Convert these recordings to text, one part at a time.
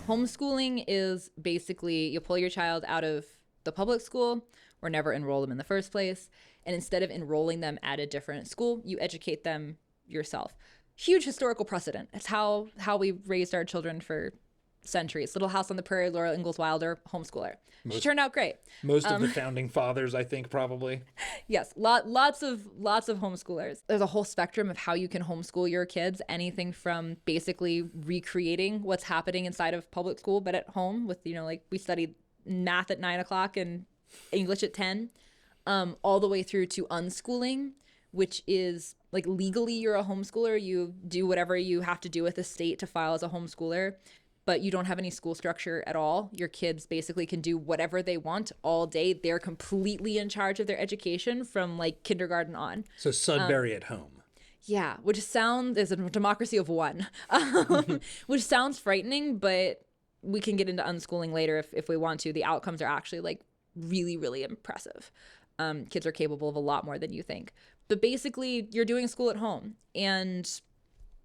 Homeschooling is basically you pull your child out of the public school or never enroll them in the first place. And instead of enrolling them at a different school, you educate them yourself. Huge historical precedent. It's how we raised our children for centuries. Little House on the Prairie, Laura Ingalls Wilder, homeschooler. She turned out great. Most of the founding fathers, I think, probably. Yes, lots of homeschoolers. There's a whole spectrum of how you can homeschool your kids. Anything from basically recreating what's happening inside of public school, but at home with, like we studied math at 9 o'clock and English at 10, all the way through to unschooling, which is like legally you're a homeschooler. You do whatever you have to do with the state to file as a homeschooler, but you don't have any school structure at all. Your kids basically can do whatever they want all day. They're completely in charge of their education from like kindergarten on. So Sudbury at home. Yeah, which sounds is a democracy of one, which sounds frightening, but we can get into unschooling later if we want to. The outcomes are actually like really, really impressive. Kids are capable of a lot more than you think. But basically, you're doing school at home, and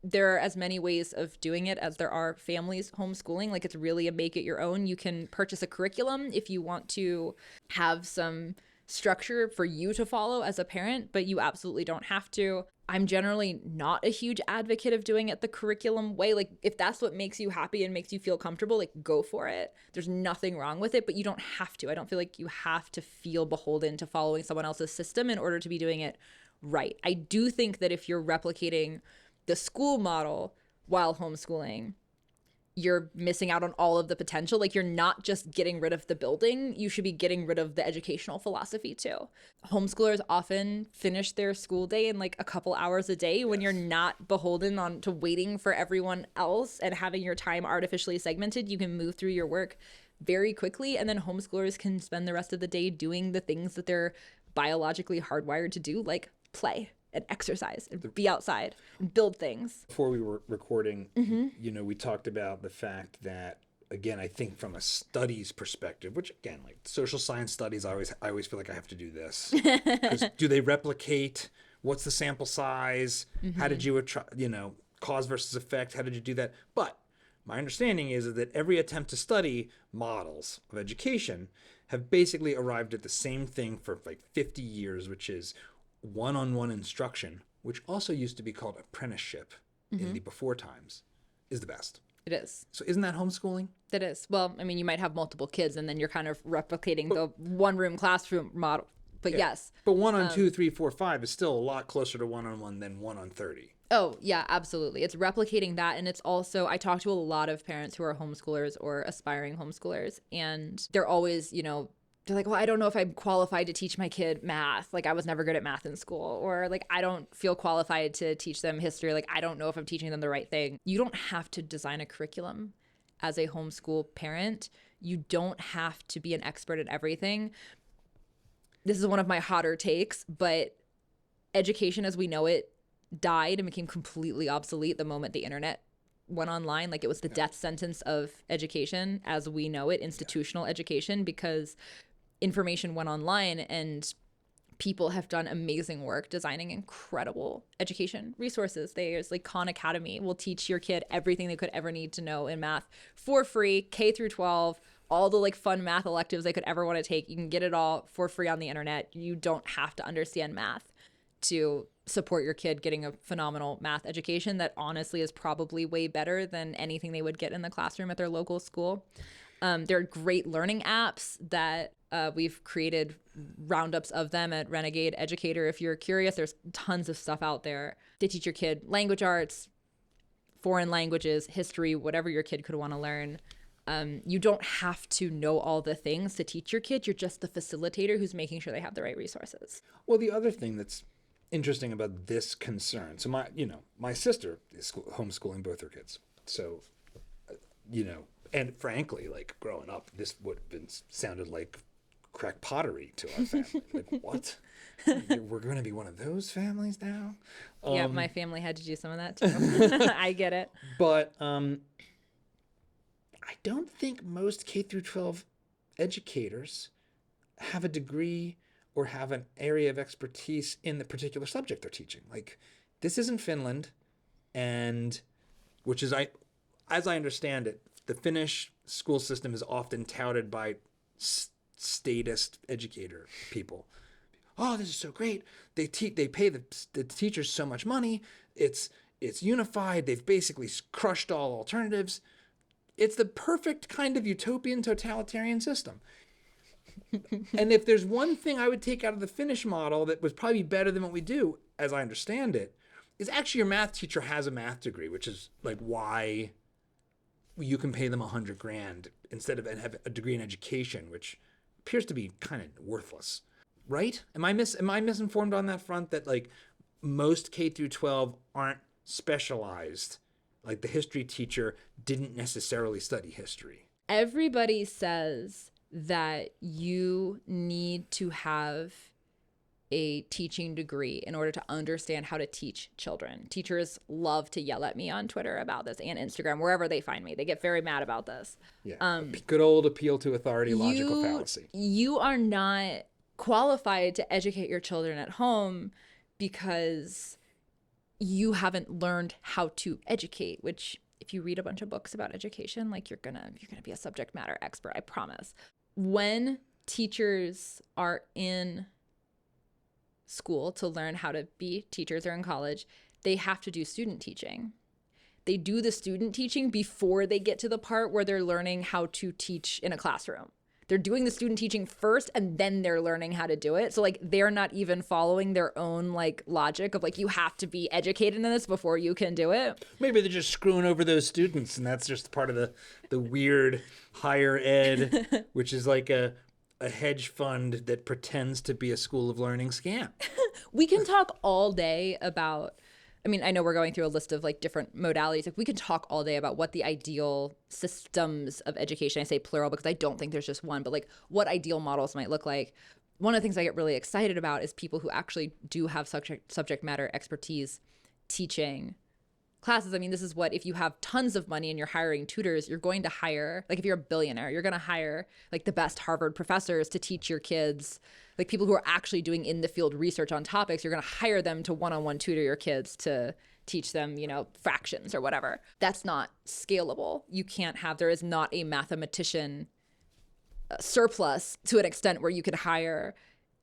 there are as many ways of doing it as there are families homeschooling. Like, it's really a make it your own. You can purchase a curriculum if you want to have some structure for you to follow as a parent, but you absolutely don't have to. I'm generally not a huge advocate of doing it the curriculum way. Like, if that's what makes you happy and makes you feel comfortable, like, go for it. There's nothing wrong with it, but you don't have to. I don't feel like you have to feel beholden to following someone else's system in order to be doing it right. I do think that if you're replicating the school model while homeschooling, you're missing out on all of the potential. Like, you're not just getting rid of the building, you should be getting rid of the educational philosophy too. Homeschoolers often finish their school day in like a couple hours a day when you're not beholden on to waiting for everyone else and having your time artificially segmented. You can move through your work very quickly, and then homeschoolers can spend the rest of the day doing the things that they're biologically hardwired to do, like play and exercise and be outside and build things. Before we were recording, we talked about the fact that, again, I think from a studies perspective, which again, like social science studies, I always feel like I have to do this. 'Cause do they replicate? What's the sample size? How did you, cause versus effect? How did you do that? But my understanding is that every attempt to study models of education have basically arrived at the same thing for like 50 years, which is one-on-one instruction, which also used to be called apprenticeship in the before times, is the best. It is. So isn't that homeschooling? It is. Well, I mean, you might have multiple kids and then you're kind of replicating the one-room classroom model. But yes. But 1 on 2, 3, 4, 5 is still a lot closer to 1-on-1 than 1 on 30. Oh, yeah, absolutely. It's replicating that. And it's also, I talk to a lot of parents who are homeschoolers or aspiring homeschoolers, and they're always, they're like, well, I don't know if I'm qualified to teach my kid math. Like, I was never good at math in school. Or like, I don't feel qualified to teach them history. Like, I don't know if I'm teaching them the right thing. You don't have to design a curriculum as a homeschool parent. You don't have to be an expert at everything. This is one of my hotter takes, but education as we know it died and became completely obsolete the moment the internet went online. Like, it was the death sentence of education as we know it, institutional education, because information went online and people have done amazing work designing incredible education resources. There's like Khan Academy will teach your kid everything they could ever need to know in math for free, K through 12, all the like fun math electives they could ever want to take. You can get it all for free on the internet. You don't have to understand math to support your kid getting a phenomenal math education that honestly is probably way better than anything they would get in the classroom at their local school. There are great learning apps that we've created roundups of them at Renegade Educator. If you're curious, there's tons of stuff out there to teach your kid language arts, foreign languages, history, whatever your kid could want to learn. You don't have to know all the things to teach your kid. You're just the facilitator who's making sure they have the right resources. Well, the other thing that's interesting about this concern, so my sister is homeschooling both her kids. So, and frankly, like growing up, this would have been sounded like crack pottery to our family. Like, what? We're going to be one of those families now? Yeah, my family had to do some of that too. I get it. But I don't think most K through 12 educators have a degree or have an area of expertise in the particular subject they're teaching. Like, this isn't Finland, and which is, as I understand it, the Finnish school system is often touted by statist educator people. Oh, this is so great. They pay the teachers so much money. It's unified. They've basically crushed all alternatives. It's the perfect kind of utopian totalitarian system. And if there's one thing I would take out of the Finnish model that was probably better than what we do, as I understand it, is actually your math teacher has a math degree, which is like why you can pay them $100,000 instead of have a degree in education, which appears to be kind of worthless, right? Am I misinformed on that front, that like most K through 12 aren't specialized? Like the history teacher didn't necessarily study history. Everybody says that you need to have a teaching degree in order to understand how to teach children. Teachers love to yell at me on Twitter about this and Instagram, wherever they find me. They get very mad about this. Yeah, good old appeal to authority, logical fallacy. You are not qualified to educate your children at home because you haven't learned how to educate, which if you read a bunch of books about education, like you're gonna be a subject matter expert, I promise. When teachers are in school to learn how to be teachers or in college, they have to do student teaching. They do the student teaching before they get to the part where they're learning how to teach in a classroom. They're doing the student teaching first and then they're learning how to do it. So like they're not even following their own like logic of like you have to be educated in this before you can do it. Maybe they're just screwing over those students and that's just part of the weird higher ed, which is like a hedge fund that pretends to be a school of learning scam. We can talk all day about, I mean, I know we're going through a list of like different modalities. Like we can talk all day about what the ideal systems of education, I say plural because I don't think there's just one, but like what ideal models might look like. One of the things I get really excited about is people who actually do have subject matter expertise teaching classes. I mean, this is what, if you have tons of money and you're hiring tutors, you're going to hire, like if you're a billionaire, you're going to hire like the best Harvard professors to teach your kids, like people who are actually doing in the field research on topics. You're going to hire them to one-on-one tutor your kids to teach them, you know, fractions or whatever. That's not scalable. You can't have, there is not a mathematician surplus to an extent where you could hire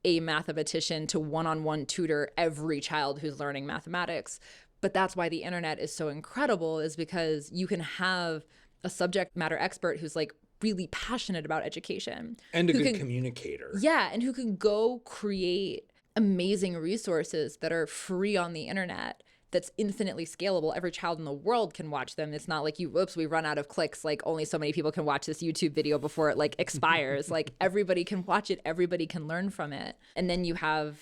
a mathematician to one-on-one tutor every child who's learning mathematics. But that's why the internet is so incredible, is because you can have a subject matter expert who's like really passionate about education. And a good communicator. Yeah, and who can go create amazing resources that are free on the internet, that's infinitely scalable. Every child in the world can watch them. It's not like we run out of clicks, like only so many people can watch this YouTube video before it like expires. Like everybody can watch it, everybody can learn from it. And then you have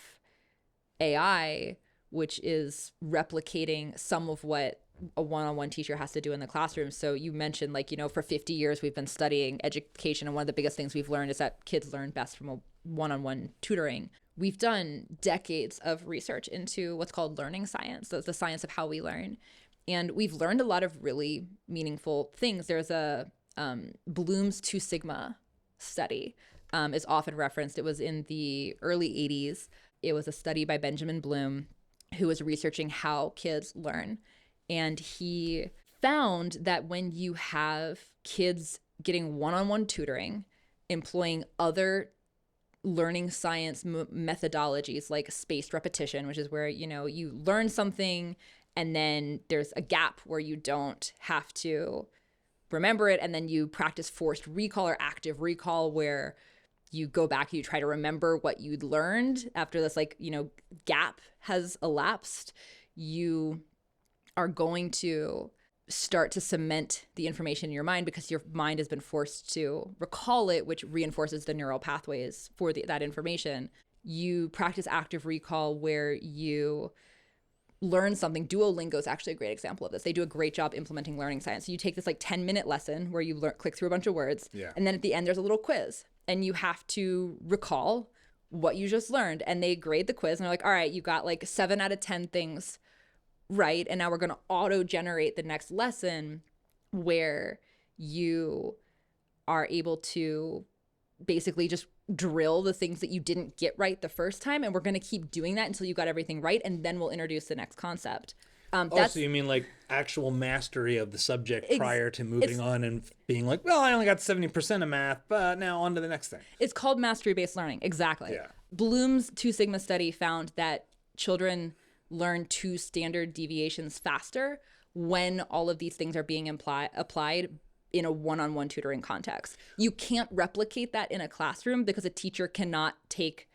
AI, which is replicating some of what a one-on-one teacher has to do in the classroom. So you mentioned, like, you know, for 50 years we've been studying education, and one of the biggest things we've learned is that kids learn best from a one-on-one tutoring. We've done decades of research into what's called learning science. So it's the science of how we learn. And we've learned a lot of really meaningful things. There's a Bloom's 2 Sigma study is often referenced. It was in the early 80s. It was a study by Benjamin Bloom, who was researching how kids learn. And he found that when you have kids getting one-on-one tutoring, employing other learning science methodologies like spaced repetition, which is where, you know, you learn something and then there's a gap where you don't have to remember it, and then you practice forced recall or active recall, where you go back, you try to remember what you'd learned after this, like, you know, gap has elapsed. You are going to start to cement the information in your mind because your mind has been forced to recall it, which reinforces the neural pathways for that information. You practice active recall where you learn something. Duolingo is actually a great example of this. They do a great job implementing learning science. So you take this like 10-minute lesson where you click through a bunch of words, and then at the end there's a little quiz, and you have to recall what you just learned. And they grade the quiz, and they're like, all right, you got like 7 out of 10 things right, and now we're going to auto-generate the next lesson where you are able to basically just drill the things that you didn't get right the first time, and we're going to keep doing that until you got everything right, and then we'll introduce the next concept. So you mean like actual mastery of the subject prior to moving on and being like, well, I only got 70% of math, but now on to the next thing. It's called mastery-based learning. Exactly. Yeah. Bloom's Two Sigma study found that children learn 2 standard deviations faster when all of these things are being applied in a one-on-one tutoring context. You can't replicate that in a classroom because a teacher cannot take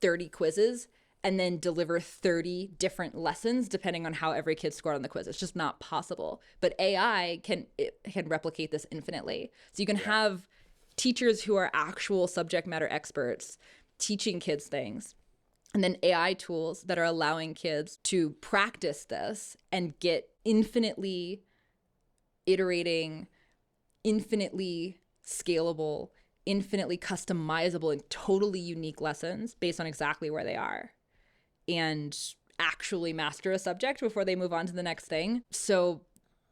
30 quizzes and then deliver 30 different lessons depending on how every kid scored on the quiz. It's just not possible. But AI can replicate this infinitely. So you can have teachers who are actual subject matter experts teaching kids things, and then AI tools that are allowing kids to practice this and get infinitely iterating, infinitely scalable, infinitely customizable, and totally unique lessons based on exactly where they are, and actually master a subject before they move on to the next thing. So,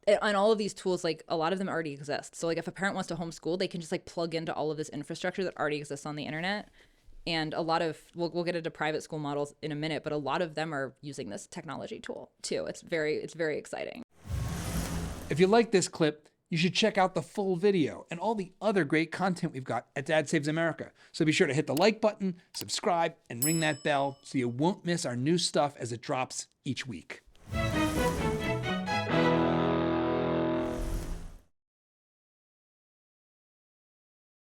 and all of these tools, like a lot of them already exist. So like if a parent wants to homeschool, they can just like plug into all of this infrastructure that already exists on the internet. And a lot of, we'll get into private school models in a minute, but a lot of them are using this technology tool too. It's very exciting. If you like this clip, you should check out the full video and all the other great content we've got at Dad Saves America. So be sure to hit the like button, subscribe, and ring that bell so you won't miss our new stuff as it drops each week.